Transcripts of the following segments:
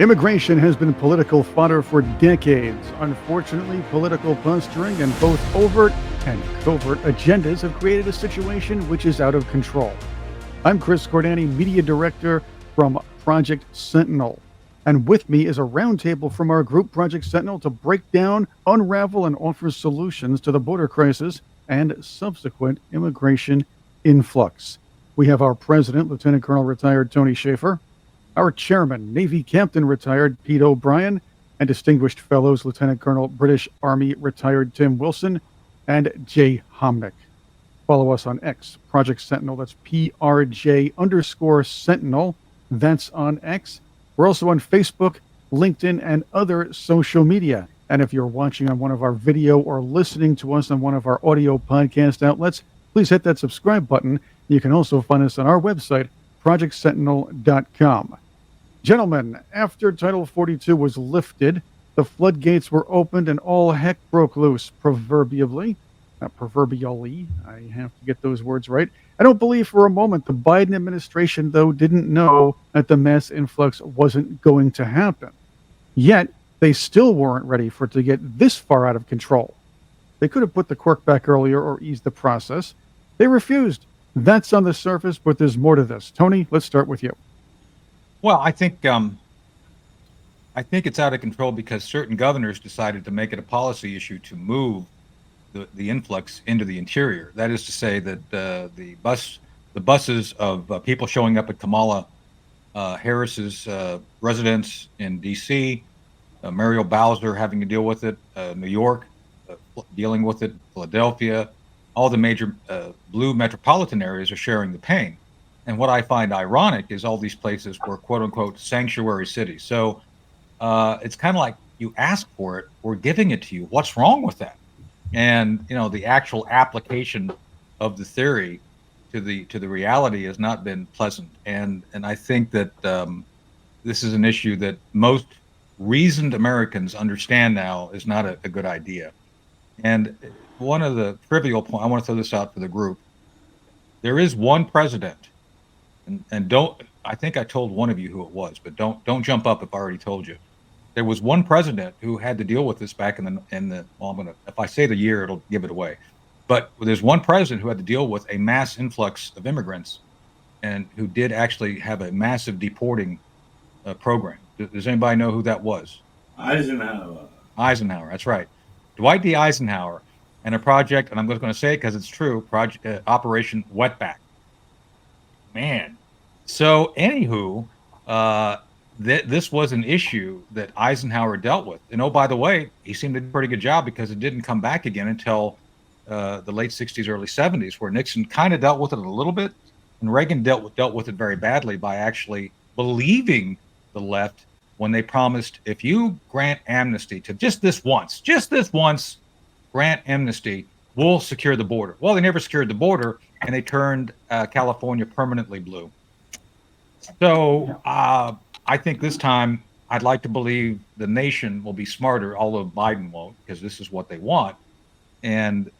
Immigration has been political fodder for decades. Unfortunately, political posturing and both overt and covert agendas have created a situation which is out of control. I'm Chris Cordani, Media Director from Project Sentinel. And with me is a roundtable from our group, Project Sentinel, to break down, unravel, and offer solutions to the border crisis and subsequent immigration influx. We have our president, Lieutenant Colonel retired Tony Shaffer, our chairman, Navy Captain retired Pete O'Brien, and distinguished fellows, Lieutenant Colonel British Army retired Tim Wilson, and Jay Homnick. Follow us on X, Project Sentinel. That's PRJ_Sentinel. That's on X. We're also on Facebook, LinkedIn, and other social media. And if you're watching on one of our video or listening to us on one of our audio podcast outlets, please hit that subscribe button. You can also find us on our website, projectsentinel.com. Gentlemen, after Title 42 was lifted, the floodgates were opened and all heck broke loose, proverbially. Proverbially, I have to get those words right. I don't believe for a moment the Biden administration, though, didn't know that the mass influx wasn't going to happen. Yet, they still weren't ready for it to get this far out of control. They could have put the cork back earlier or eased the process. They refused. That's on the surface, but there's more to this. Tony, let's start with you. Well, I think it's out of control because certain governors decided to make it a policy issue to move the influx into the interior. That is to say that the buses of people showing up at Kamala Harris's residence in D.C., Muriel Bowser having to deal with it, New York dealing with it, Philadelphia, all the major blue metropolitan areas are sharing the pain. And what I find ironic is all these places were quote unquote sanctuary cities. So it's kind of like you ask for it, we're giving it to you. What's wrong with that? And the actual application of the theory to the reality has not been pleasant. And I think that this is an issue that most reasoned Americans understand now is not a good idea. And one of the trivial points, I want to throw this out for the group. There is one president, and don't, I think I told one of you who it was, but don't jump up if I already told you. There was one president who had to deal with this back in the well, if I say the year, it'll give it away. But there's one president who had to deal with a mass influx of immigrants, and who did actually have a massive deporting program. Does anybody know who that was? Eisenhower. Eisenhower, that's right. Dwight D. Eisenhower, and a project, and I'm just going to say it because it's true, Operation Wetback. Man. So, anywho, this was an issue that Eisenhower dealt with. And oh, by the way, he seemed to do a pretty good job because it didn't come back again until the late 60s, early 70s, where Nixon kind of dealt with it a little bit. And Reagan dealt with it very badly by actually believing the left when they promised, if you grant amnesty to just this once, grant amnesty, we'll secure the border. Well, they never secured the border, and they turned California permanently blue. So I think this time I'd like to believe the nation will be smarter, although Biden won't, because this is what they want. And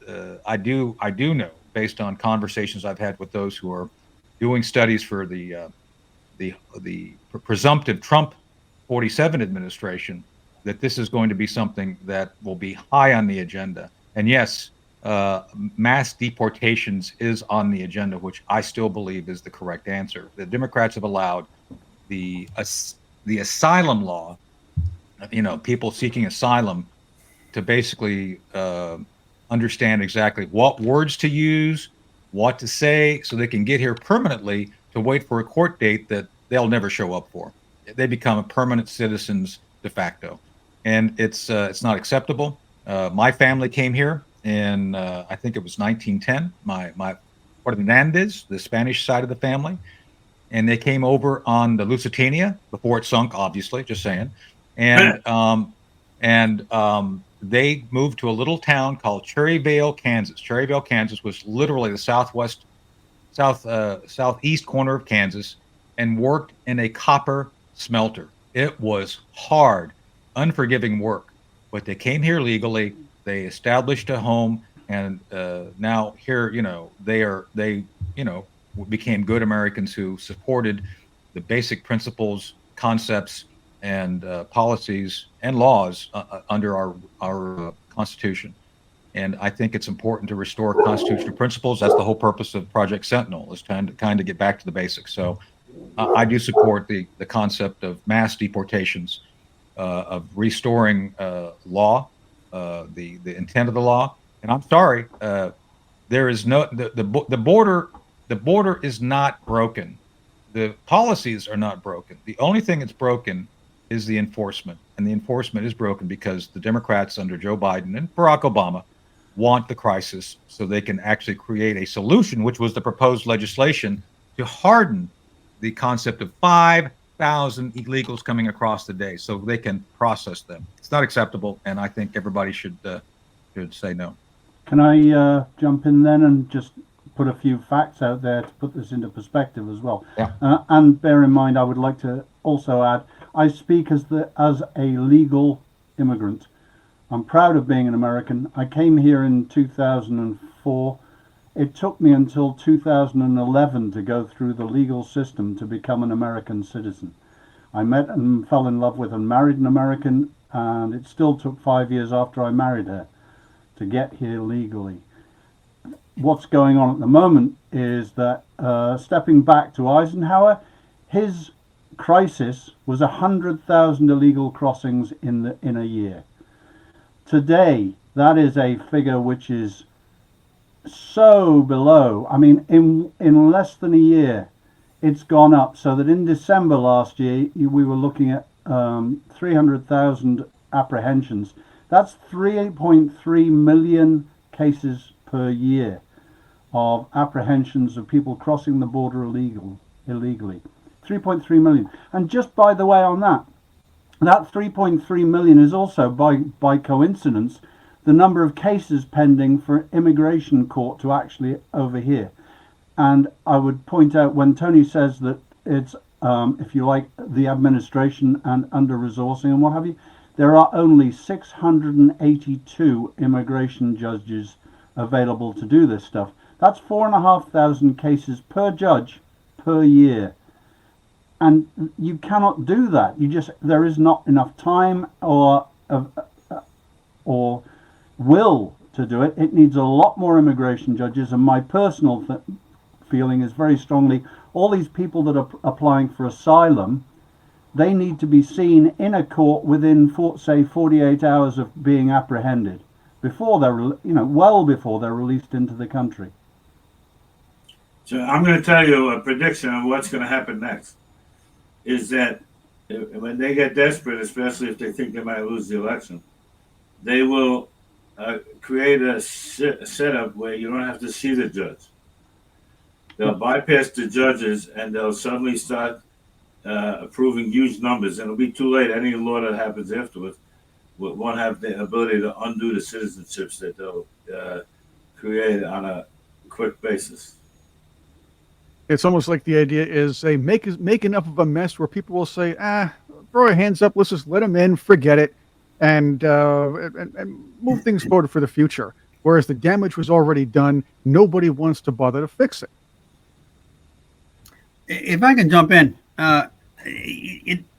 I do know, based on conversations I've had with those who are doing studies for the presumptive Trump 47 administration, that this is going to be something that will be high on the agenda. And yes, mass deportations is on the agenda, which I still believe is the correct answer. The Democrats have allowed the asylum law, people seeking asylum, to basically understand exactly what words to use, what to say, so they can get here permanently to wait for a court date that they'll never show up for. They become permanent citizens de facto, and it's not acceptable. My family came here in I think it was 1910. My Hernandez, the Spanish side of the family, and they came over on the Lusitania before it sunk, obviously, just saying. And they moved to a little town called Cherryvale, Kansas. Cherryvale, Kansas was literally the southeast corner of Kansas, and worked in a copper smelter. It was hard, unforgiving work, but they came here legally. They established a home, and now here, they became good Americans who supported the basic principles, concepts, and policies and laws under our Constitution. And I think it's important to restore constitutional principles. That's the whole purpose of Project Sentinel, is kind of get back to the basics. So I do support the concept of mass deportations, of restoring law, the intent of the law. And I'm sorry, there is no the border. The border is not broken. The policies are not broken. The only thing that's broken is the enforcement, and the enforcement is broken because the Democrats under Joe Biden and Barack Obama want the crisis so they can actually create a solution, which was the proposed legislation to harden the concept of 5,000 illegals coming across the day so they can process them. It's not acceptable, and I think everybody should say no. Can I jump in then and just put a few facts out there to put this into perspective as well? Yeah. And bear in mind, I would like to also add, I speak as a legal immigrant. I'm proud of being an American. I came here in 2004. It took me until 2011 to go through the legal system to become an American citizen. I met and fell in love with and married an American, and it still took 5 years after I married her to get here legally. What's going on at the moment is that, stepping back to Eisenhower, his crisis was 100,000 illegal crossings in a year. Today, that is a figure which is so below. I mean, in less than a year, it's gone up, so that in December last year, we were looking at 300,000 apprehensions. That's 3.3 million cases per year of apprehensions of people crossing the border illegally. 3.3 million. And just by the way on that 3.3 million is also, by coincidence, the number of cases pending for immigration court to actually over here. And I would point out, when Tony says that it's, if you like, the administration and under-resourcing and what have you, there are only 682 immigration judges available to do this stuff. That's 4,500 cases per judge per year. And you cannot do that. There is not enough time or will to do it. It needs a lot more immigration judges. And my personal feeling is very strongly, all these people that are applying for asylum, they need to be seen in a court within, say, 48 hours of being apprehended, before they're, well before they're released into the country. So I'm going to tell you a prediction of what's going to happen next. Is that when they get desperate, especially if they think they might lose the election, they will create a setup where you don't have to see the judge. They'll bypass the judges and they'll suddenly start approving huge numbers. And it'll be too late. Any law that happens afterwards won't have the ability to undo the citizenships that they'll create on a quick basis. It's almost like the idea is, say, make enough of a mess where people will say, throw our hands up, let's just let them in, forget it, and move things forward for the future. Whereas the damage was already done, nobody wants to bother to fix it. If I can jump in,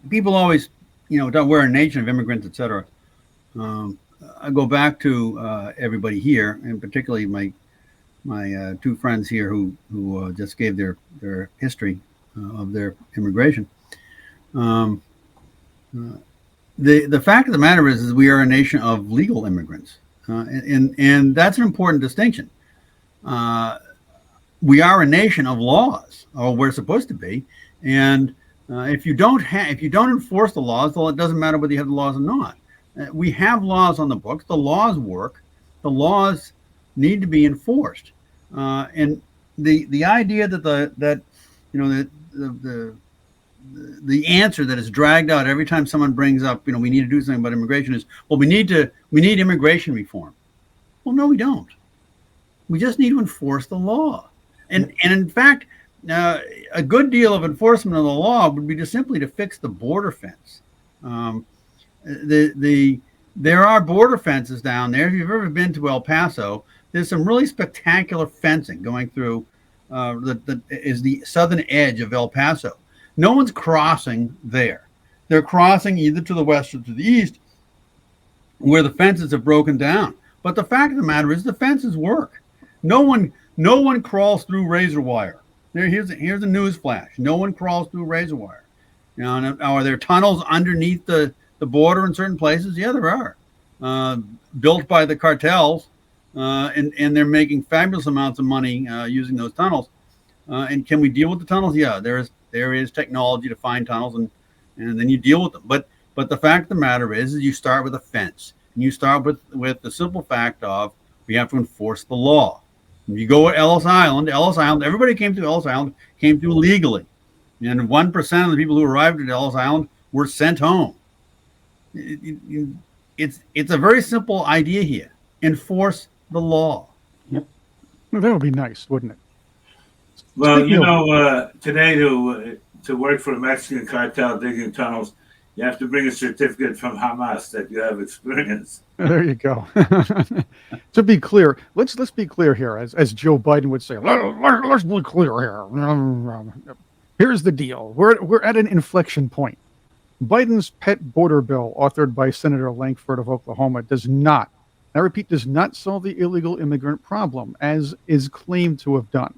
people always, don't, we're a nation of immigrants, etc. I go back to everybody here, and particularly my two friends here who just gave their history of their immigration. The fact of the matter is we are a nation of legal immigrants, and that's an important distinction. We are a nation of laws, or we're supposed to be, and if you don't enforce the laws, well, it doesn't matter whether you have the laws or not. We have laws on the books. The laws work. The laws need to be enforced, and the idea that the answer that is dragged out every time someone brings up, we need to do something about immigration is, well, we need immigration reform. Well, no, we don't. We just need to enforce the law, and in fact, a good deal of enforcement of the law would be simply to fix the border fence. There are border fences down there. If you've ever been to El Paso, there's some really spectacular fencing going through is the southern edge of El Paso. No one's crossing there. they're crossing either to the west or to the east, where the fences have broken down. But the fact of the matter is, the fences work. No one crawls through razor wire. Here's a news flash. No one crawls through razor wire. You know, and are there tunnels underneath the border in certain places? Yeah, there are. Built by the cartels, and they're making fabulous amounts of money using those tunnels. And can we deal with the tunnels? Yeah, there is technology to find tunnels, and then you deal with them. But the fact of the matter is you start with a fence, and you start with the simple fact of we have to enforce the law. If you go to Ellis Island, everybody came to Ellis Island, came through legally. And 1% of the people who arrived at Ellis Island were sent home. It's a very simple idea here. Enforce the law. Yep. Well, that would be nice, wouldn't it? Well, Speaking today to work for a Mexican cartel digging tunnels, you have to bring a certificate from Hamas that you have experience. There you go. To be clear, let's be clear here, as Joe Biden would say. Let's be clear here. Here's the deal. We're at an inflection point. Biden's pet border bill, authored by Senator Lankford of Oklahoma, does not, I repeat, does not solve the illegal immigrant problem, as is claimed to have done,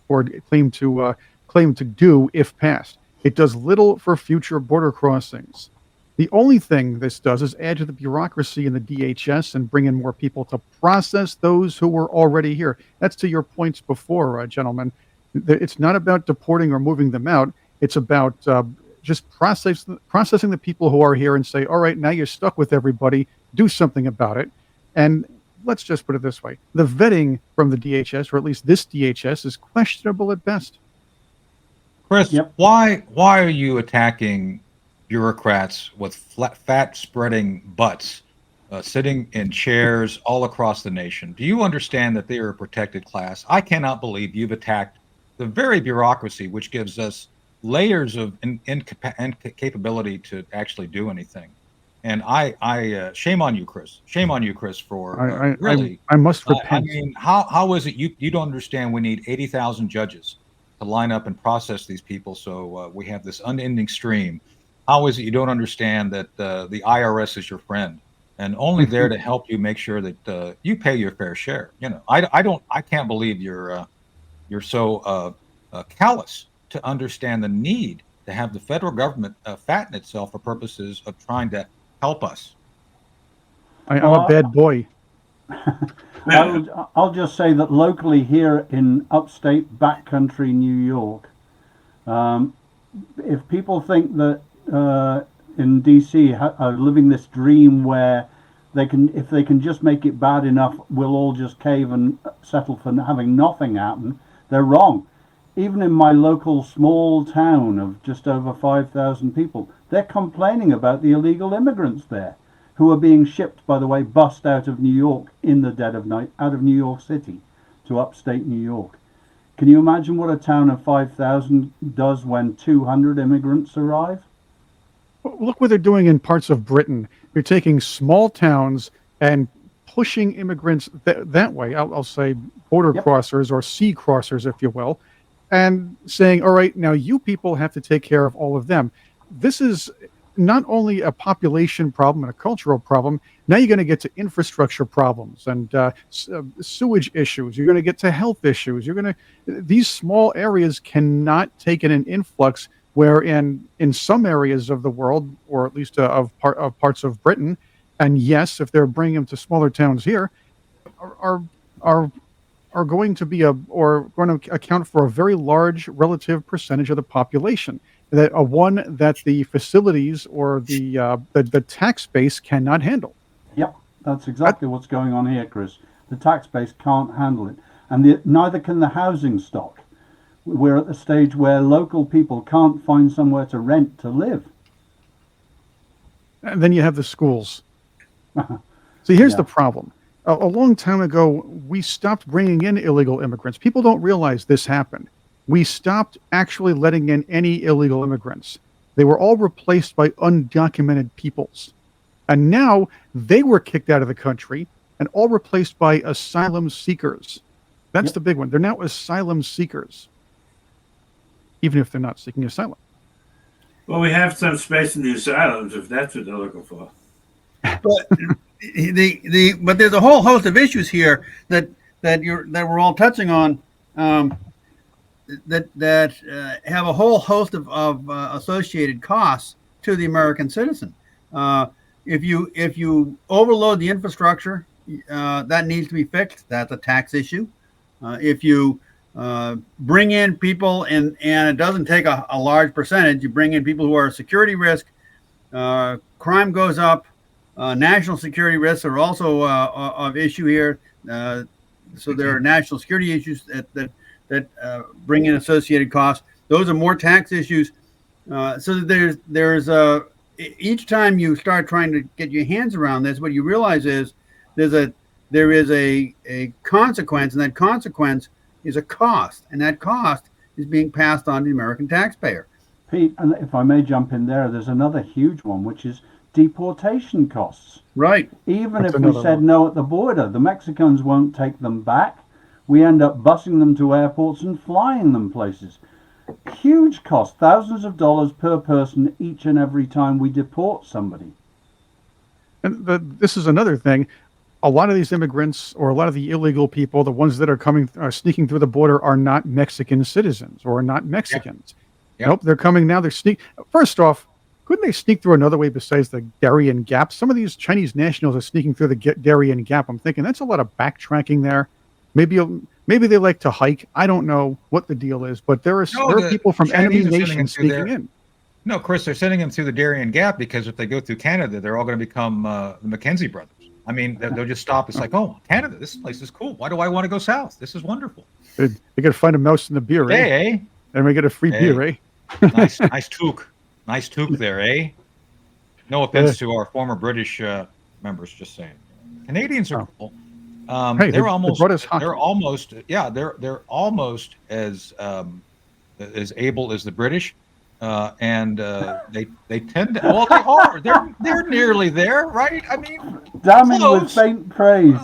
or claimed to do if passed. It does little for future border crossings. The only thing this does is add to the bureaucracy in the DHS and bring in more people to process those who were already here. That's to your points before, gentlemen. It's not about deporting or moving them out. It's about just processing the people who are here and say, all right, now you're stuck with everybody. Do something about it. And let's just put it this way. The vetting from the DHS, or at least this DHS, is questionable at best. Chris, Yep. why are you attacking bureaucrats with fat spreading butts sitting in chairs all across the nation? Do you understand that they are a protected class? I cannot believe you've attacked the very bureaucracy which gives us layers of incapability to actually do anything. And I shame on you, Chris. Shame on you, Chris, for really. I must I repent. mean, how is it you don't understand? We need 80,000 judges to line up and process these people, so we have this unending stream. How is it you don't understand that the IRS is your friend and only there to help you make sure that you pay your fair share? You know, I can't believe you're so callous to understand the need to have the federal government fatten itself for purposes of trying to help us. I'm a bad boy. I'll just say that locally here in upstate backcountry New York, if people think that in DC are living this dream where if they can just make it bad enough, we'll all just cave and settle for having nothing happen, they're wrong. Even in my local small town of just over 5,000 people, they're complaining about the illegal immigrants there, who are being shipped, by the way, bussed out of New York in the dead of night, out of New York City to upstate New York. Can you imagine what a town of 5,000 does when 200 immigrants arrive? Look what they're doing in parts of Britain. They're taking small towns and pushing immigrants that way. I'll say border crossers or sea crossers, if you will, and saying, all right, now you people have to take care of all of them. This is not only a population problem and a cultural problem. Now you're going to get to infrastructure problems and sewage issues. You're going to get to health issues. These small areas cannot take in an influx where in some areas of the world, or at least of parts of Britain, and yes, if they're bringing them to smaller towns here, are going to be going to account for a very large relative percentage of the population. That one that the facilities or the tax base cannot handle. Yep, that's exactly what's going on here, Chris. The tax base can't handle it, and neither can the housing stock. We're at the stage where local people can't find somewhere to rent to live. And then you have the schools. See, here's the problem. A long time ago, we stopped bringing in illegal immigrants. People don't realize this happened. We stopped actually letting in any illegal immigrants. They were all replaced by undocumented peoples. And now they were kicked out of the country and all replaced by asylum seekers. That's the big one. They're now asylum seekers, even if they're not seeking asylum. Well, we have some space in the asylums if that's what they're looking for. But but there's a whole host of issues here that we're all touching on, that have a whole host of associated costs to the American citizen. If you overload the infrastructure, that needs to be fixed. That's a tax issue. If you bring in people and it doesn't take a large percentage, you bring in people who are a security risk, crime goes up. National security risks are also of issue here. So there are national security issues that bring in associated costs. Those are more tax issues. So there's each time you start trying to get your hands around this, what you realize is there is a consequence, and that consequence is a cost, and that cost is being passed on to the American taxpayer. Pete, and if I may jump in there's another huge one, which is deportation costs. Right. Even That's if we another said one. no at the border, the Mexicans won't take them back. We end up busing them to airports and flying them places. Huge cost, thousands of dollars per person each and every time we deport somebody. And this is another thing. A lot of these immigrants, or a lot of the illegal people, the ones that are sneaking through the border, are not Mexican citizens or not Mexicans. Yep. Nope, they're coming now. First off, couldn't they sneak through another way besides the Darien Gap? Some of these Chinese nationals are sneaking through the Darien Gap. I'm thinking that's a lot of backtracking there. Maybe they like to hike. I don't know what the deal is, but there are people from Chinese enemy are sending nations them through sneaking there. in. No, Chris, they're sending them through the Darien Gap because if they go through Canada, they're all going to become the Mackenzie brothers. I mean, they'll just stop. It's like, oh, Canada, this place is cool. Why do I want to go south? This is wonderful. They got to find a mouse in the beer, eh? Hey, eh? And we get a free beer, eh? Nice toque there, eh? No offense to our former British members, just saying. Canadians are cool. Hey, they're almost as able as the British, and they tend to. Well, they are. They're nearly there, right? I mean, Damning with close. faint praise.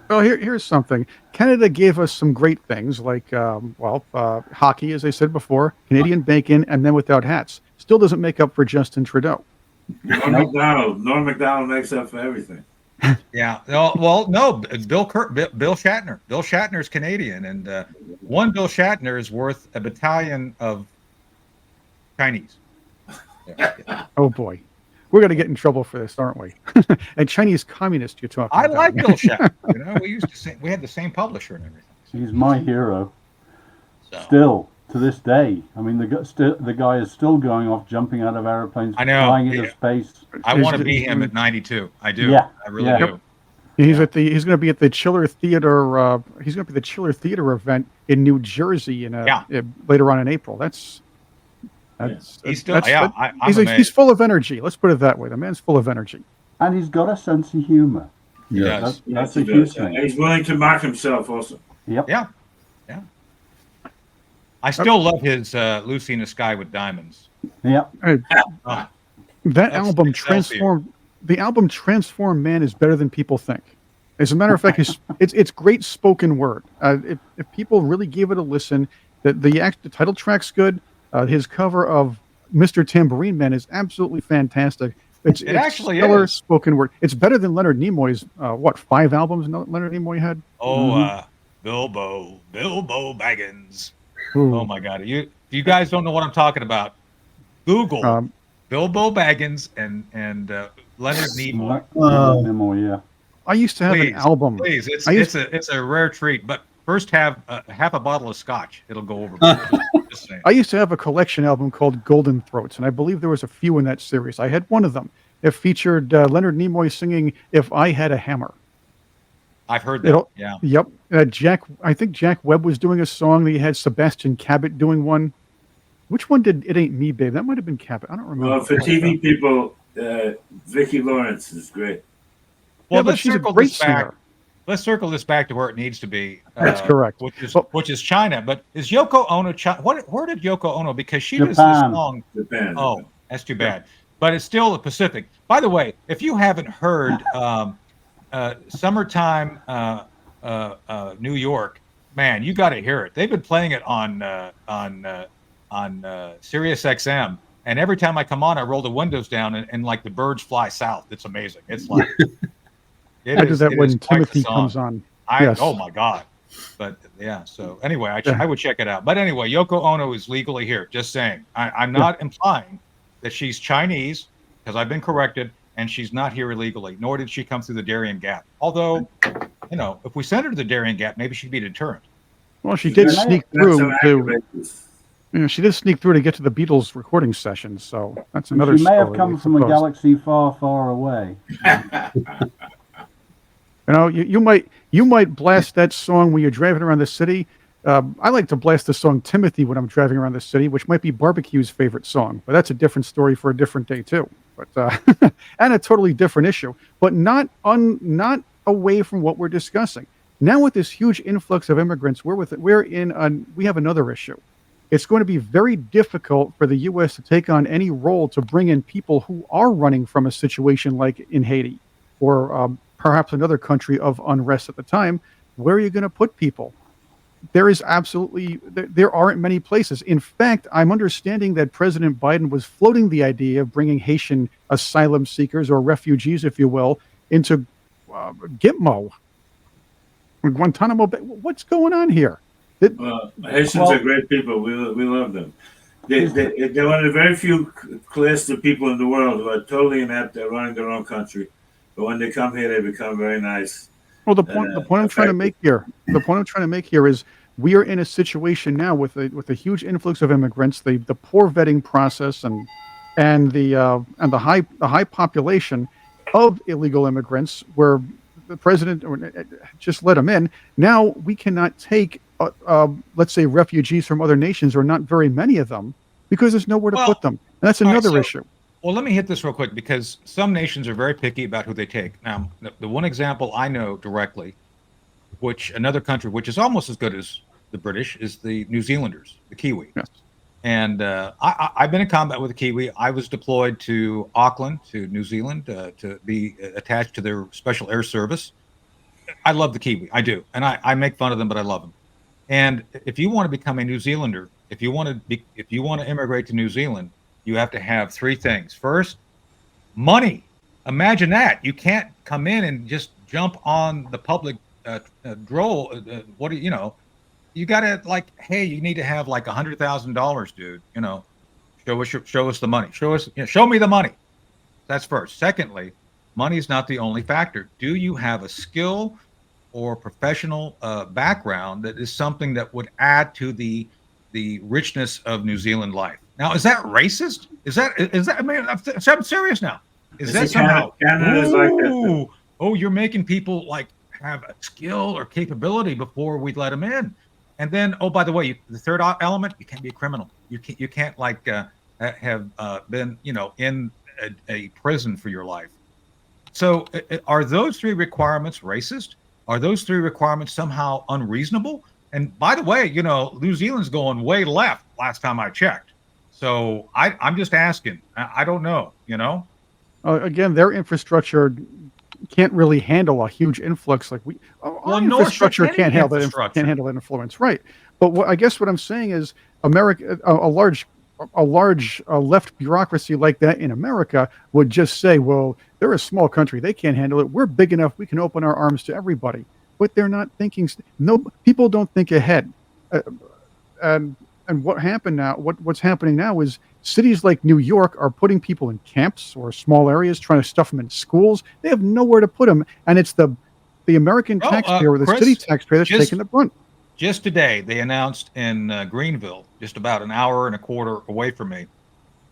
Well, here's something. Canada gave us some great things like, hockey, as I said before, Canadian bacon, and then without hats. Still doesn't make up for Justin Trudeau. Norm Macdonald makes up for everything. Yeah. No. Bill Shatner. Bill Shatner's Canadian, and one Bill Shatner is worth a battalion of Chinese. Yeah. Oh boy, we're going to get in trouble for this, aren't we? And Chinese communist, you're talking I about. like Bill Shatner. We had the same publisher and everything. He's my hero. So. Still, to this day. I mean, the guy is still going off, jumping out of aeroplanes, I know. flying into space. I want to be him at 92. I do. Yeah, I really yeah. do. He's going to be at the Chiller Theater. He's going to be the Chiller Theater event in New Jersey later on in April. He's still. I'm he's amazed. full of energy. Let's put it that way. The man's full of energy. And he's got a sense of humor. Yes. That's a huge thing. He's willing to mock himself also. Yep. Yeah. I still love his Lucy in the Sky with Diamonds. Yep. That album transformed. The album Transform Man is better than people think. As a matter of fact, it's great spoken word. If people really gave it a listen, the title track's good. His cover of Mr. Tambourine Man is absolutely fantastic. It's actually stellar is. spoken word. It's better than Leonard Nimoy's 5 albums Leonard Nimoy had. Bilbo Baggins. Ooh. Oh my God! You guys don't know what I'm talking about. Google Bilbo Baggins and Leonard Nimoy. Nimoy, yeah. I used to have an album. Please, it's a rare treat. But first, have half a bottle of scotch. It'll go over. Just saying. I used to have a collection album called Golden Throats, and I believe there was a few in that series. I had one of them. It featured Leonard Nimoy singing "If I Had a Hammer." I've heard that. Yeah. Yep. I think Jack Webb was doing a song. He had Sebastian Cabot doing one. Which one did "It Ain't Me, Babe"? That might have been Cabot. I don't remember. Well, for TV people, Vicki Lawrence is great. Well, but she's a great singer. Let's circle this back to where it needs to be. That's correct. Which is China. But is Yoko Ono China? Where did Yoko Ono? Because she does this Japan. song. Japan. Oh, that's too bad. But it's still the Pacific. By the way, if you haven't heard "Summertime New York," man, you got to hear it. They've been playing it on Sirius XM And every time I come on, I roll the windows down, and like the birds fly south. It's amazing. It's like I do that it when is quite the Timothy song. comes on. Oh my God. But yeah, so anyway, Yeah. I would check it out. But anyway, Yoko Ono is legally here. Just saying. I'm not implying that she's Chinese, because I've been corrected, and she's not here illegally, nor did she come through the Darien Gap. Although, if we send her to the Darien Gap, maybe she'd be a deterrent. Well, she did sneak through to. to. She did sneak through to get to the Beatles recording session, so that's another She may story. have come from a galaxy far, far away. You might blast that song when you're driving around the city. I like to blast the song Timothy when I'm driving around the city, which might be Barbecue's favorite song, but that's a different story for a different day too. But and a totally different issue, but not away from what we're discussing. Now with this huge influx of immigrants, we have another issue. It's going to be very difficult for the U.S. to take on any role to bring in people who are running from a situation like in Haiti or perhaps another country of unrest at the time. Where are you going to put people? There aren't many places. In fact, I'm understanding that President Biden was floating the idea of bringing Haitian asylum seekers or refugees, if you will, into Gitmo, Guantanamo Bay. What's going on here? Haitians are great people. We love them. They're one of the very few classes of people in the world who are totally inept at running their own country. But when they come here, they become very nice. Well, the point I'm trying to make here is we are in a situation now with a huge influx of immigrants, the poor vetting process, and the high population of illegal immigrants, where the president just let them in. Now we cannot take let's say refugees from other nations, or not very many of them, because there's nowhere to put them. And that's another issue. Well, let me hit this real quick, because some nations are very picky about who they take. Now, the one example I know directly, which another country, which is almost as good as the British, is the New Zealanders, the Kiwi. Yes. And I've been in combat with the Kiwi. I was deployed to Auckland, to New Zealand, to be attached to their Special Air Service. I love the Kiwi. I do. And I make fun of them, but I love them. And if you want to become a New Zealander, if you want to immigrate to New Zealand, you have to have three things. First, money. Imagine that. You can't come in and just jump on the public droll. You got to hey, you need to have like $100,000, dude. Show us the money. Show me the money. That's first. Secondly, money is not the only factor. Do you have a skill or professional background that is something that would add to the richness of New Zealand life? Now, is that racist? Is that? I mean, I'm serious now. Is that somehow? Canada is like that. Oh, you're making people have a skill or capability before we let them in. And then, oh, by the way, the third element, you can't be a criminal. You can't have been in a prison for your life. So, are those three requirements racist? Are those three requirements somehow unreasonable? And by the way, New Zealand's going way left last time I checked. So I'm just asking. I don't know, Again, their infrastructure can't really handle a huge influx like we. Our infrastructure can't handle that influence, right? But I guess what I'm saying is, America, a large left bureaucracy like that in America would just say, "Well, they're a small country; they can't handle it. We're big enough; we can open our arms to everybody." But they're not thinking. No, people don't think ahead. And what happened now? What's happening now is cities like New York are putting people in camps or small areas, trying to stuff them in schools. They have nowhere to put them, and it's the American taxpayer or the Chris, city taxpayer that's taking the brunt. Just today, they announced in Greenville, just about an hour and a quarter away from me,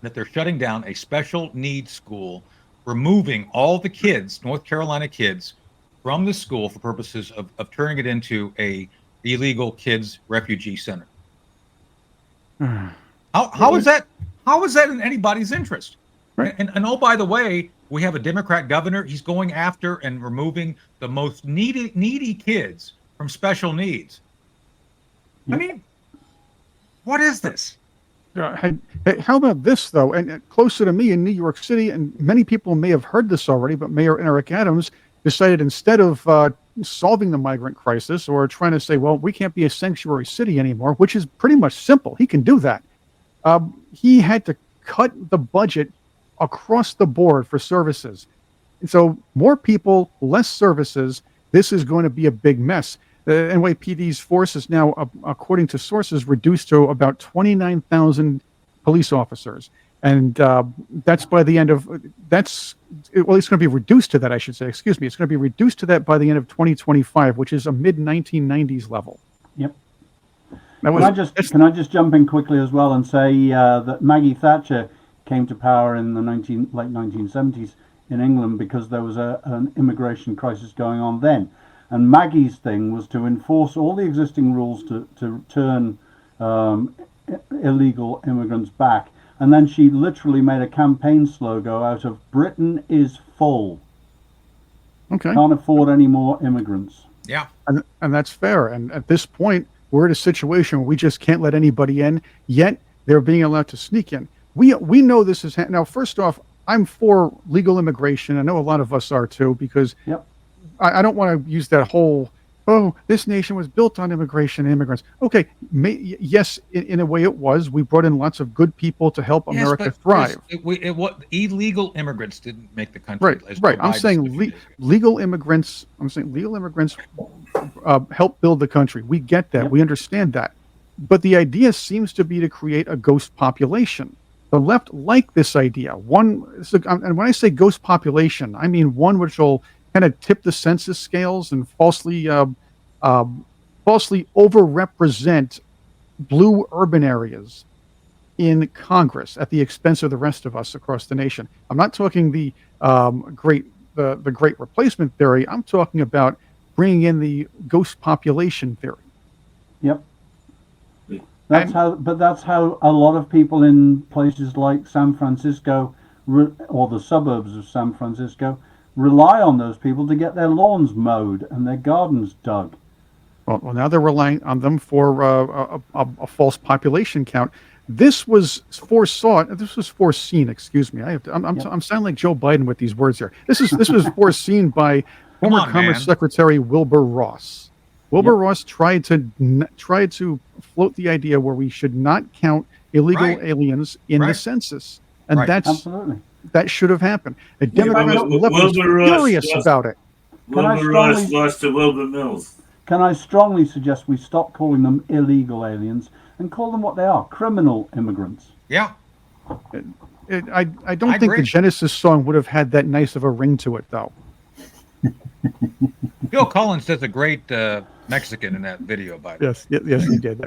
that they're shutting down a special needs school, removing all the kids, North Carolina kids, from the school for purposes of turning it into a illegal kids refugee center. How is that in anybody's interest? Right. And oh, by the way, we have a Democrat governor. He's going after and removing the most needy kids from special needs. I mean, what is this? Hey, how about this, though? And closer to me in New York City, and many people may have heard this already, but Mayor Eric Adams decided, instead of solving the migrant crisis or trying to say, well, we can't be a sanctuary city anymore, which is pretty much simple. He can do that. He had to cut the budget across the board for services. And so more people, less services. This is going to be a big mess. The NYPD's force is now, according to sources, reduced to about 29,000 police officers. And that's by the end of, well, it's going to be reduced to that, I should say. Excuse me. It's going to be reduced to that by the end of 2025, which is a mid-1990s level. Yep. That was, Can I just jump in quickly as well and say that Maggie Thatcher came to power in the late 1970s in England because there was an immigration crisis going on then. And Maggie's thing was to enforce all the existing rules to turn illegal immigrants back. And then she literally made a campaign slogan out of "Britain is full. okay. Can't afford any more immigrants." Yeah. And that's fair. And at this point, we're in a situation where we just can't let anybody in, yet they're being allowed to sneak in. We know this is now. First off, I'm for legal immigration. I know a lot of us are too, because Yep. I don't want to use that whole, oh, this nation was built on immigration and immigrants. Okay, yes, in a way it was. We brought in lots of good people to help America thrive. Illegal immigrants didn't make the country. Right. I'm saying legal immigrants. Help build the country. We get that. Yep. We understand that. But the idea seems to be to create a ghost population. The left like this idea. And when I say ghost population, I mean one which will kind of tip the census scales and falsely overrepresent blue urban areas in Congress at the expense of the rest of us across the nation. I'm not talking the great replacement theory. I'm talking about bringing in the ghost population theory. Yep. That's how a lot of people in places like San Francisco or the suburbs of San Francisco rely on those people to get their lawns mowed and their gardens dug. Well, now they're relying on them for a false population count. This was foreseen. Excuse me. I'm sounding like Joe Biden with these words here. This was foreseen by former Commerce Secretary Wilbur Ross. Wilbur Ross tried to float the idea where we should not count illegal aliens in the census, and that's absolutely. That should have happened. The Democrats was furious about it. Wilbur Ross lost to Wilbur Mills. Can I strongly suggest we stop calling them illegal aliens and call them what they are, criminal immigrants? Yeah. I don't think the Genesis song would have had that nice of a ring to it, though. Phil Collins does a great Mexican in that video, by the way. Yes, he did.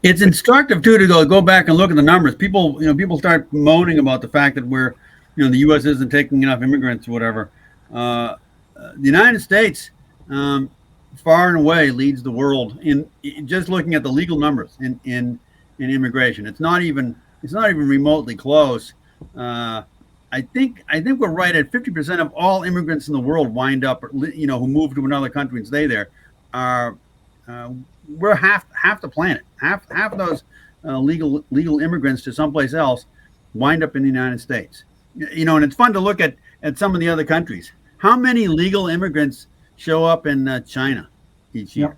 It's instructive too to go back and look at the numbers. People start moaning about the fact that the U.S. isn't taking enough immigrants or whatever. The United States, far and away, leads the world in just looking at the legal numbers in immigration. It's not even remotely close. I think we're right at 50% of all immigrants in the world wind up, who move to another country and stay there, are we're half the planet. Half of those legal immigrants to someplace else wind up in the United States. And it's fun to look at some of the other countries. How many legal immigrants show up in China each year?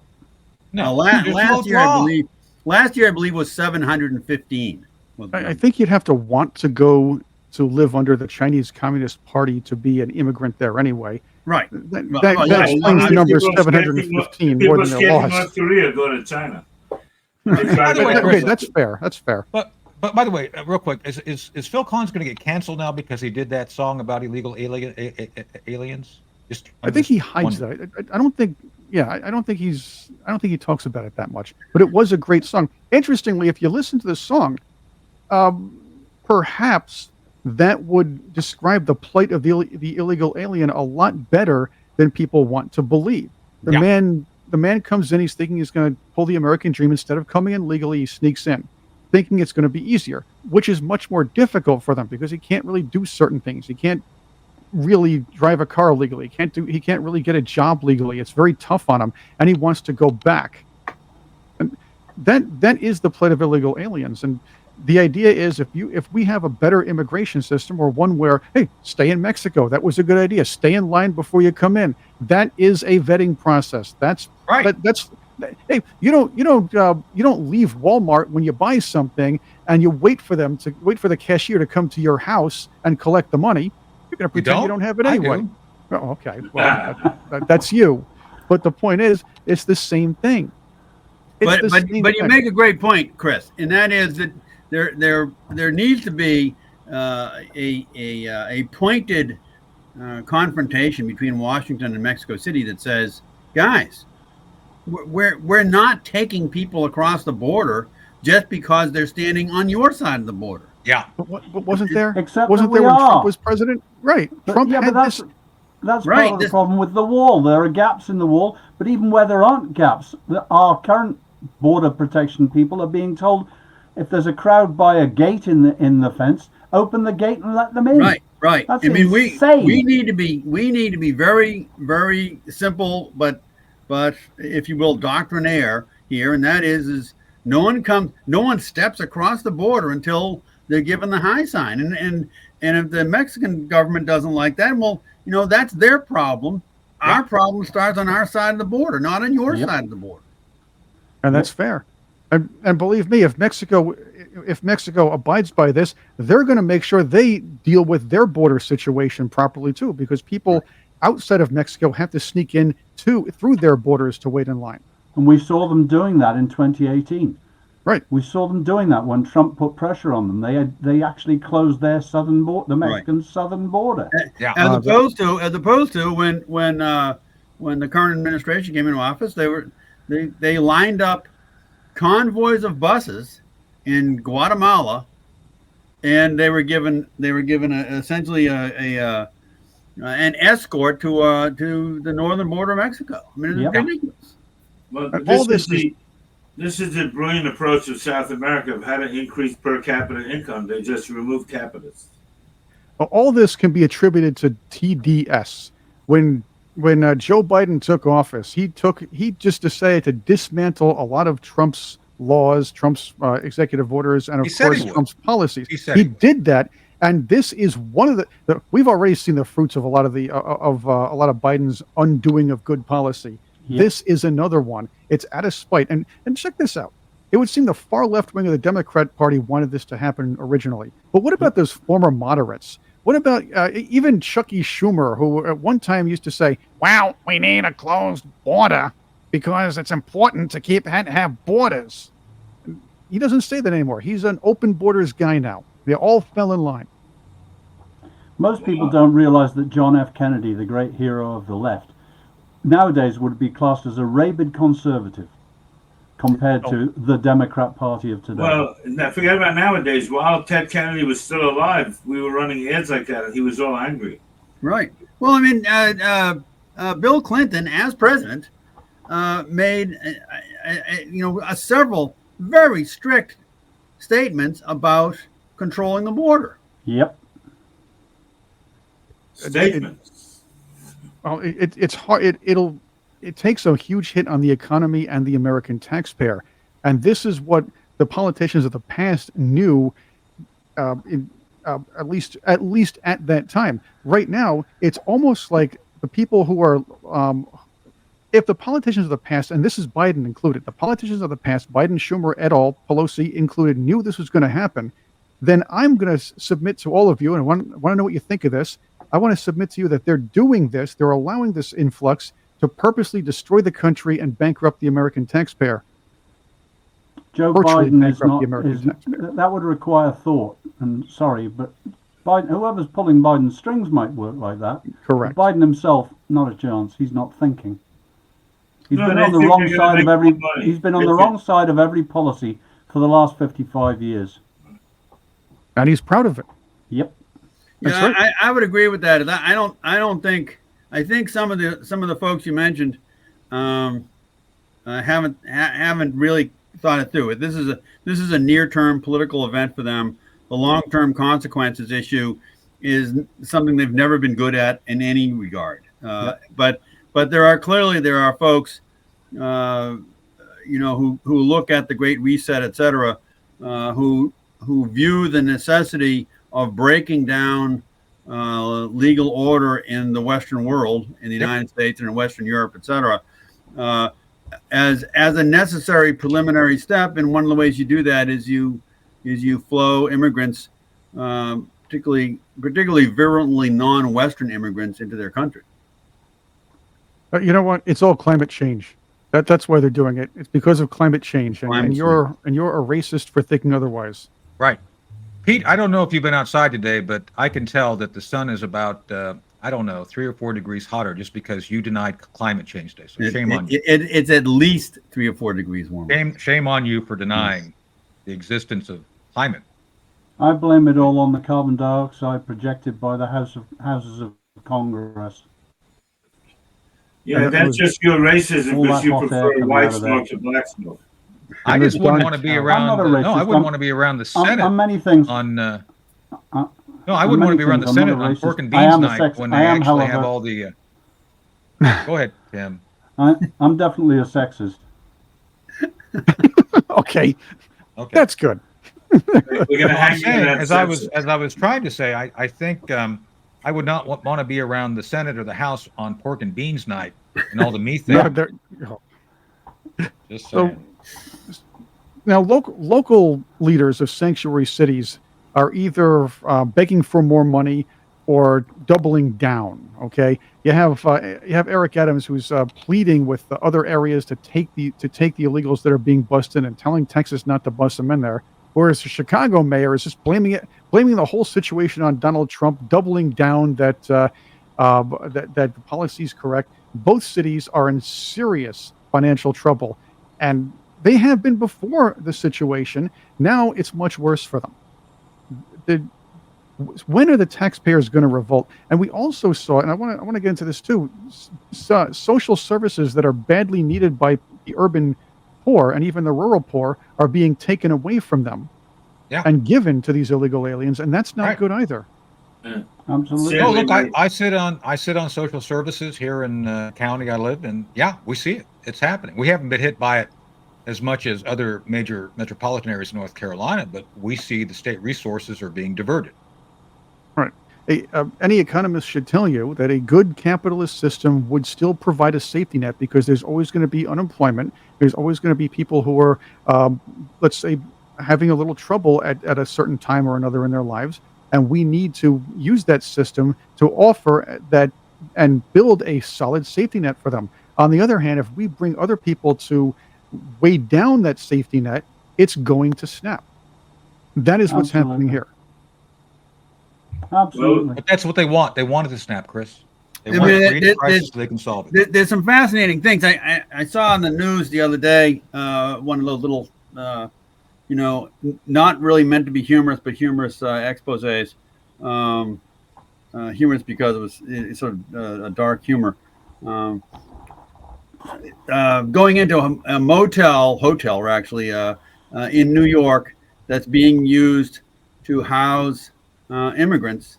No, last year I believe was 715. I think you'd have to want to go to live under the Chinese Communist Party to be an immigrant there anyway. Right. That explains the number 715 more than they're lost. North Korea go to China. Okay, that's fair. But by the way, real quick, is Phil Collins going to get canceled now because he did that song about illegal aliens? I think he hides that. I don't think. Yeah, I don't think he talks about it that much. But it was a great song. Interestingly, if you listen to the song, perhaps that would describe the plight of the illegal alien a lot better than people want to believe. The man comes in, he's thinking he's going to pull the American dream. Instead of coming in legally, he sneaks in, thinking it's going to be easier, which is much more difficult for them because he can't really do certain things. He can't really drive a car legally. He can't really get a job legally. It's very tough on him, and he wants to go back. And that is the plight of illegal aliens. And the idea is if we have a better immigration system, or one where, hey, stay in Mexico, that was a good idea. Stay in line before you come in. That is a vetting process. That's right. Hey, you don't leave Walmart when you buy something and you wait for the cashier to come to your house and collect the money. You're going to pretend you don't have it I anyway. do. Oh, okay. Well, that's you. But the point is, it's the same thing. But you thing. make a great point, Chris, and that is that there needs to be a pointed confrontation between Washington and Mexico City that says, guys, we're not taking people across the border just because they're standing on your side of the border. Yeah. But wasn't there? Except wasn't that there we when are. Trump was president? Right. Trump had this. That's Right, part of the problem with the wall. There are gaps in the wall, but even where there aren't gaps, our current border protection people are being told, if there's a crowd by a gate in the fence, open the gate and let them in. Right. That's I mean, insane. we need to be very, very simple, but if you will, doctrinaire here, and that is no one steps across the border until they're given the high sign, and if the Mexican government doesn't like that, well, that's their problem. Our problem starts on our side of the border, not on your side of the border. And that's fair. And believe me, if Mexico abides by this, they're going to make sure they deal with their border situation properly too, because people outside of Mexico have to sneak in through their borders to wait in line. And we saw them doing that in 2018. Right. We saw them doing that when Trump put pressure on them. They actually closed their southern border, the Mexican southern border. Yeah. As opposed to when the current administration came into office, they lined up convoys of buses in Guatemala, and they were given essentially an escort to the northern border of Mexico. I mean, it's ridiculous. Well, this is the brilliant approach of South America of how to increase per capita income. They just remove capitalists. All this can be attributed to TDS. When Joe Biden took office, he just decided to dismantle a lot of Trump's laws, Trump's executive orders, and of course Trump's policies. He did that, and this is one of the we've already seen the fruits of a lot of Biden's undoing of good policy. Yep. This is another one. It's out of spite. And check this out. It would seem the far left wing of the Democrat Party wanted this to happen originally. But what about those former moderates? What about even Chucky Schumer, who at one time used to say, well, we need a closed border because it's important to have borders. He doesn't say that anymore. He's an open borders guy now. They all fell in line. Most people don't realize that John F. Kennedy, the great hero of the left, nowadays would be classed as a rabid conservative compared to the Democrat Party of today. Well, forget about nowadays. While Ted Kennedy was still alive, we were running ads like that, and he was all angry. Right. Well, I mean, Bill Clinton, as president, made several very strict statements about controlling the border. Yep. Statements. Well, it's hard. It takes a huge hit on the economy and the American taxpayer, and this is what the politicians of the past knew. At least at that time. Right now, it's almost like the people who are, if the politicians of the past, and this is Biden included, the politicians of the past, Biden, Schumer, et al., Pelosi included, knew this was going to happen, then I'm going to submit to all of you, and I want to know what you think of this. I want to submit to you that they're doing this, they're allowing this influx to purposely destroy the country and bankrupt the American taxpayer. Joe Biden is not. That would require thought. And sorry, but Biden, whoever's pulling Biden's strings might work like that. Correct. But Biden himself, not a chance. He's not thinking. He's been on the wrong side of every. He's been on the wrong side of every policy for the last 55 years. And he's proud of it. Yep. Yeah, right. I would agree with that. I don't think. I think some of the folks you mentioned haven't really thought it through. This is a near-term political event for them. The long-term consequences issue is something they've never been good at in any regard. But there are folks, who look at the Great Reset, et cetera, who view the necessity of breaking down legal order in the Western world, in the United States and in Western Europe, et cetera, as a necessary preliminary step, and one of the ways you do that is you flow immigrants, particularly virulently non-Western immigrants, into their country. You know what? It's all climate change. That's why they're doing it. It's because of climate change, and you're a racist for thinking otherwise. Right. Pete, I don't know if you've been outside today, but I can tell that the sun is about, I don't know, 3 or 4 degrees hotter just because you denied climate change day. So shame on you. It's at least 3 or 4 degrees warmer. Shame on you for denying the existence of climate. I blame it all on the carbon dioxide projected by the Houses of Congress. Yeah, that's just your racism because you prefer white smoke to black smoke. I just wouldn't want to be around. No, I wouldn't want to be around the Senate. On many things. No, I wouldn't want to be around the Senate on pork and beans night when they actually have all the. Go ahead, Tim. I'm definitely a sexist. Okay, that's good. We're gonna hang as I was trying to say, I think I would not want to be around the Senate or the House on pork and beans night and all the methane. Just saying. So, now, local leaders of sanctuary cities are either begging for more money or doubling down. Okay, you have Eric Adams, who's pleading with the other areas to take the illegals that are being busted and telling Texas not to bust them in there. Whereas the Chicago mayor is just blaming the whole situation on Donald Trump, doubling down that that the policy is correct. Both cities are in serious financial trouble, and they have been before the situation. Now it's much worse for them. When are the taxpayers going to revolt? And we also saw, and I want to get into this too, social services that are badly needed by the urban poor and even the rural poor are being taken away from them and given to these illegal aliens, and that's not good either. Absolutely. Oh, look, I sit on social services here in the county I live in. Yeah, we see it. It's happening. We haven't been hit by it as much as other major metropolitan areas in North Carolina, but we see the state resources are being diverted. Right. Any economist should tell you that a good capitalist system would still provide a safety net because there's always going to be unemployment. There's always going to be people who are, let's say, having a little trouble at a certain time or another in their lives. And we need to use that system to offer that and build a solid safety net for them. On the other hand, if we bring other people to weigh down that safety net, it's going to snap. That is what's happening here. Absolutely. But that's what they want. They want it to snap, Chris. They want to create a crisis so they can solve it. There's some fascinating things. I saw on the news the other day, one of those little, not really meant to be humorous, but humorous exposés. Humorous because it's sort of a dark humor. Going into a hotel actually, in New York that's being used to house immigrants,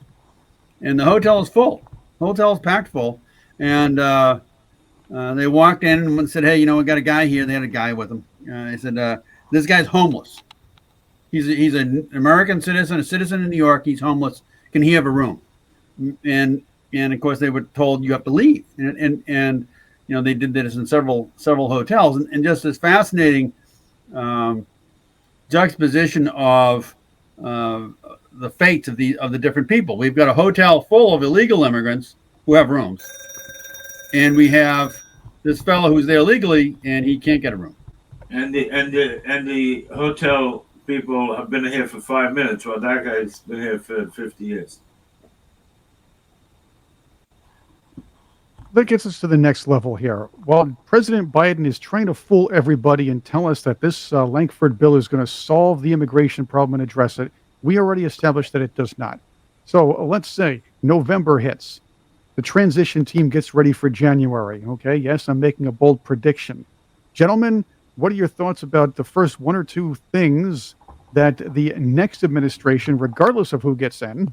and the hotel is full. The hotel is packed full, and they walked in and said, "Hey, we got a guy here." They had a guy with them. They said, "This guy's homeless. He's an American citizen, a citizen in New York. He's homeless. Can he have a room?" And of course they were told you have to leave. And they did this in several hotels, and just this fascinating juxtaposition of the fates of the different people. We've got a hotel full of illegal immigrants who have rooms, and we have this fellow who's there legally and he can't get a room. And the hotel people have been here for 5 minutes, while that guy's been here for 50 years. That gets us to the next level here. While President Biden is trying to fool everybody and tell us that this Lankford bill is going to solve the immigration problem and address it, we already established that it does not. So let's say November hits. The transition team gets ready for January. Okay, yes, I'm making a bold prediction. Gentlemen, what are your thoughts about the first one or two things that the next administration, regardless of who gets in,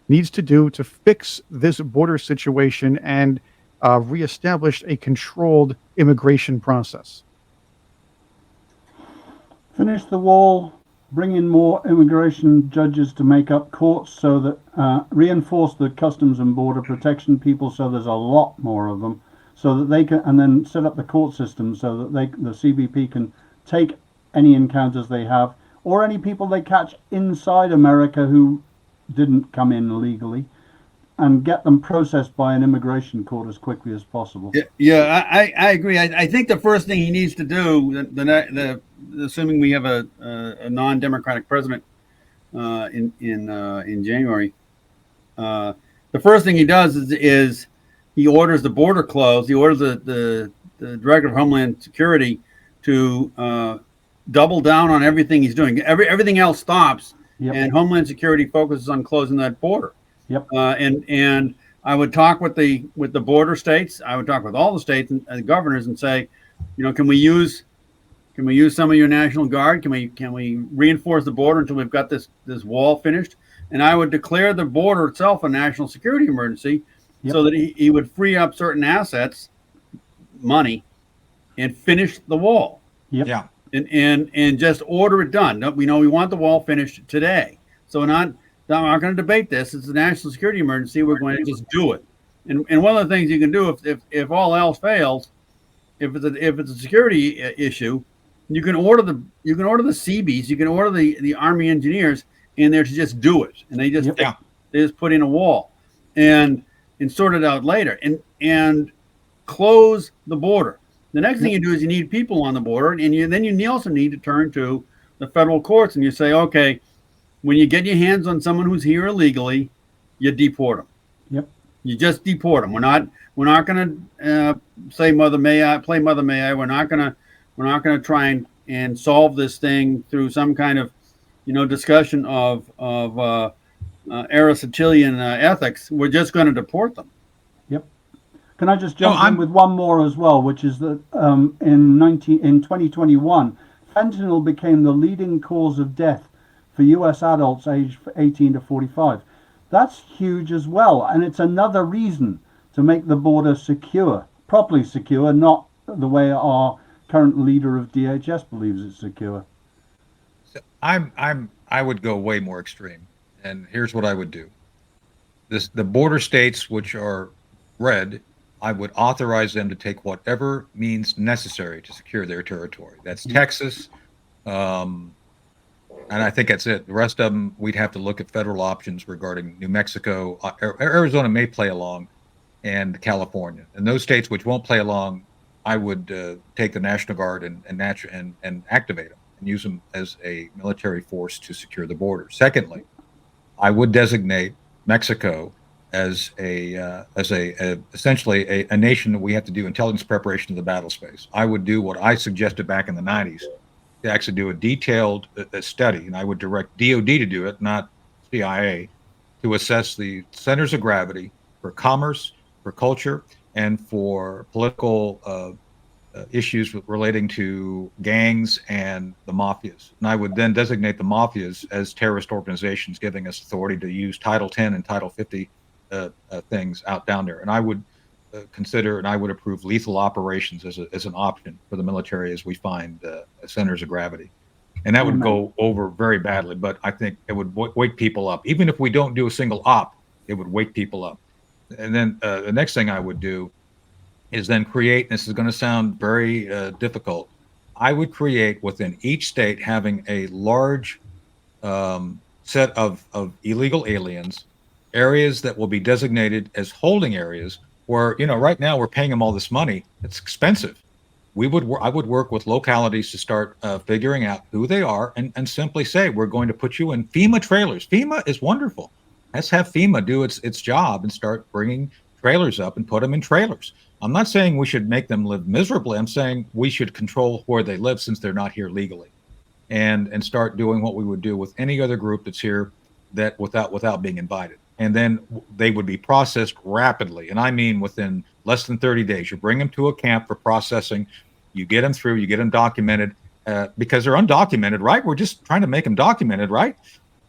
needs to do to fix this border situation and reestablish a controlled immigration process? Finish the wall, bring in more immigration judges to make up courts so that reinforce the customs and border protection people so there's a lot more of them, so that they can, and then set up the court system so that the CBP can take any encounters they have, or any people they catch inside America who didn't come in legally, and get them processed by an immigration court as quickly as possible. Yeah, I agree. I think the first thing he needs to do, assuming we have a non-democratic president in January, the first thing he does is he orders the border closed. He orders the Director of Homeland Security to double down on everything he's doing. Everything else stops, Yep. and Homeland Security focuses on closing that border. Yep. And I would talk with the border states. I would talk with all the states and governors and say, can we use some of your National Guard? Can we reinforce the border until we've got this wall finished? And I would declare the border itself a national security emergency, Yep. so that he would free up certain assets, money, and finish the wall. Yep. Yeah. And just order it done. We want the wall finished today. So we're not going to debate this. It's a national security emergency. We're going to just do it. And one of the things you can do if all else fails, if it's a security issue, you can order the Seabees, you can order the Army engineers in there to just do it, and they just put in a wall and sort it out later and close the border. The next thing you do is you need people on the border, and then you also need to turn to the federal courts, and you say, okay, when you get your hands on someone who's here illegally, you deport them. Yep. You just deport them. We're not going to say Mother May I, play Mother May I. We're not going to try and solve this thing through some kind of discussion of Aristotelian ethics. We're just going to deport them. Yep. Can I just jump in with one more as well, which is that in 2021, fentanyl became the leading cause of death for U.S. adults aged 18 to 45. That's huge as well, and it's another reason to make the border secure, properly secure, not the way our current leader of DHS believes it's secure. I would go way more extreme, and here's what I would do. The border states which are red, I would authorize them to take whatever means necessary to secure their territory. That's Texas, and I think that's it. The rest of them, we'd have to look at federal options regarding New Mexico. Arizona may play along, and California. And those states which won't play along, I would take the National Guard and activate them and use them as a military force to secure the border. Secondly, I would designate Mexico as essentially a nation that we have to do intelligence preparation of the battle space. I would do what I suggested back in the 90s, to actually do a detailed study, and I would direct DOD to do it, not CIA, to assess the centers of gravity for commerce, for culture, and for political issues relating to gangs and the mafias. And I would then designate the mafias as terrorist organizations, giving us authority to use Title 10 and Title 50 things out down there. And I would consider and I would approve lethal operations as an option for the military as we find centers of gravity. And that would go over very badly, but I think it would wake people up. Even if we don't do a single op, it would wake people up. And then the next thing I would do is then create, and this is going to sound very difficult, I would create within each state having a large set of illegal aliens, areas that will be designated as holding areas where, right now we're paying them all this money. It's expensive. I would work with localities to start figuring out who they are and simply say, we're going to put you in FEMA trailers. FEMA is wonderful. Let's have FEMA do its job and start bringing trailers up and put them in trailers. I'm not saying we should make them live miserably. I'm saying we should control where they live since they're not here legally, and start doing what we would do with any other group that's here that without being invited. And then they would be processed rapidly. And I mean within less than 30 days. You bring them to a camp for processing. You get them through. You get them documented because they're undocumented, right? We're just trying to make them documented, right?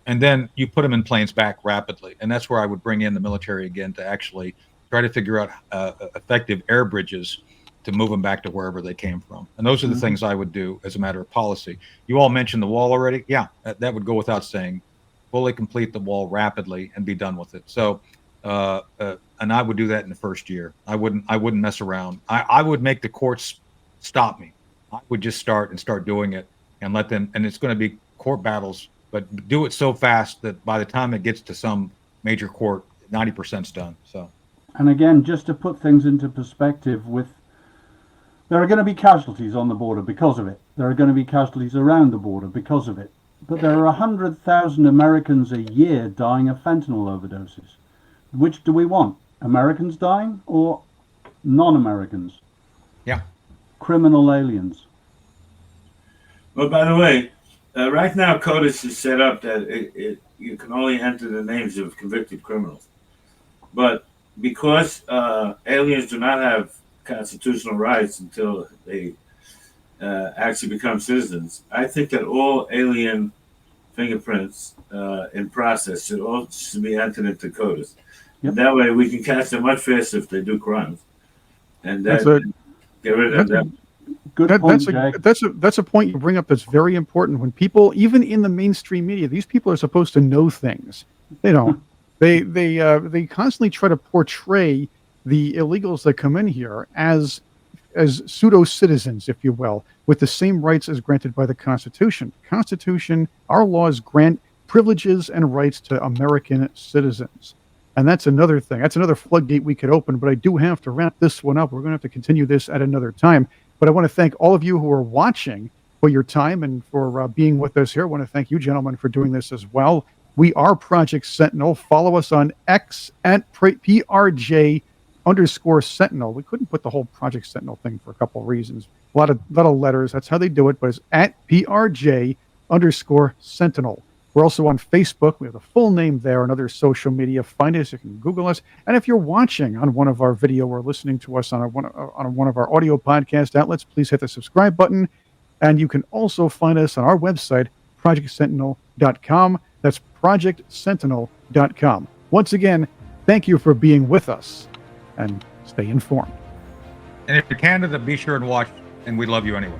And then you put them in planes back rapidly. And that's where I would bring in the military again to actually try to figure out effective air bridges to move them back to wherever they came from. And those are the things I would do as a matter of policy. You all mentioned the wall already. Yeah, that would go without saying. Fully complete the wall rapidly and be done with it. So and I would do that in the first year. I wouldn't mess around. I would make the courts stop me. I would just start doing it and let them. And it's going to be court battles, but do it so fast that by the time it gets to some major court, 90%'s done. So. And again, just to put things into perspective, there are going to be casualties on the border because of it. There are going to be casualties around the border because of it. But there are 100,000 Americans a year dying of fentanyl overdoses. Which do we want? Americans dying or non-Americans? Yeah. Criminal aliens. Well, by the way, right now CODIS is set up that you can only enter the names of convicted criminals. But because aliens do not have constitutional rights until they actually become citizens, I think that all alien fingerprints in process should be entered into CODIS. Yep. That way we can catch them much faster if they do crimes. And get rid of them. Good point, Jake. That's a point you bring up that's very important. When people, even in the mainstream media, these people are supposed to know things. They don't. They constantly try to portray the illegals that come in here as pseudo citizens, if you will, with the same rights as granted by the Constitution. Constitution, our laws grant privileges and rights to American citizens. And that's another thing. That's another floodgate we could open, but I do have to wrap this one up. We're going to have to continue this at another time. But I want to thank all of you who are watching for your time and for being with us here. I want to thank you, gentlemen, for doing this as well. We are Project Sentinel. Follow us on X at PRJ_Sentinel. We couldn't put the whole Project Sentinel thing for a couple of reasons. A lot of letters. That's how they do it. But it's at PRJ_Sentinel. We're also on Facebook. We have the full name there and other social media. Find us. You can Google us. And if you're watching on one of our video or listening to us on one of our audio podcast outlets, please hit the subscribe button. And you can also find us on our website, projectsentinel.com. That's projectsentinel.com. Once again, thank you for being with us, and stay informed. And if you're Canada, be sure and watch, and we love you anyway.